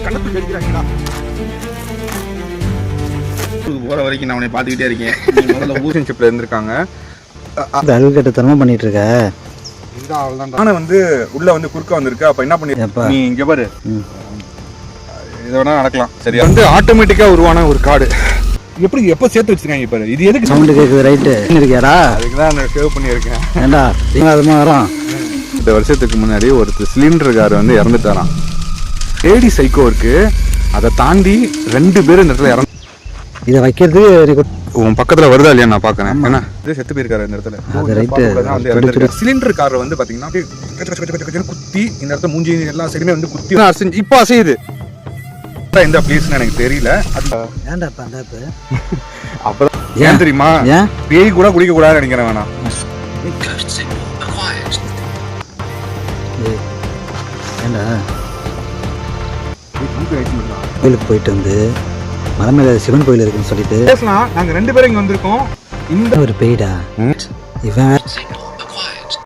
கணக்கு கடிக்கிறாங்கடா. போற வரைக்கும் நான் அவனை பார்த்துக்கிட்டே இருக்கேன். முதல்ல ரிலேஷன்ஷிப்ல இருந்திருக்காங்க. அழுகட்டத்தனமா பண்ணிட்டு இருக்க. இந்த ஆள் தான் நானே வந்து உள்ள வந்து குறுக்க வந்திருக்கு. அப்ப என்ன பண்ணி நீ இங்க பாரு, இதை வேணா நடக்கலாம். சரியா வந்து ஆட்டோமேட்டிக்கா உருவான ஒரு கார்டு எப்படி எப்போ சேர்த்து வச்சிருக்காங்க பாரு. இது எதுக்கு சவுண்ட் கேக்குது? ரைட்டு இருக்கியாடா? அதுக்கு தான் நான் சேவ் பண்ணியிருக்கேன். ஏண்டா அதுமா வரோம். இந்த வருஷத்துக்கு முன்னாடி ஒரு சிலிண்டர் கார் வந்து இறந்துட்டாராம். லேடி சைக்கோ இருக்கு, அதை தாண்டி 2 பேர் இந்த இடத்துல இறந்து. இதை வைக்கிறதுக்கு உன் பக்கத்துல வருதா இல்லையா நான் பாக்குறேன். ஏன்னா இது செத்து போயிருக்காரு இந்த இடத்துல. அது ரைட்டு. சிலிண்டர் கார் வந்து பாத்தீங்கன்னா குத்தி இந்த இடத்துல மூஞ்சி எல்லா சைடுமே வந்து குத்தி அசைஞ்சு இப்போ அசையுது. இந்த பிளேஸ்னு எனக்கு தெரியல. ஏன்டா பந்தாப்பு? அப்புறம் ஏன் தெரியுமா, பேய் கூட குடிக்க கூடாதுன்னு நினைக்கிறேன். வேணாம் ஏண்டா கோயிலுக்கு போயிட்டு வந்து மலை மேல சிவன் கோயில் இருக்குன்னு சொல்லிட்டு பேசலாம். நாங்க 2 பேரும் இங்க வந்திருக்கோம். இந்த ஒரு பேய்டா இவன்.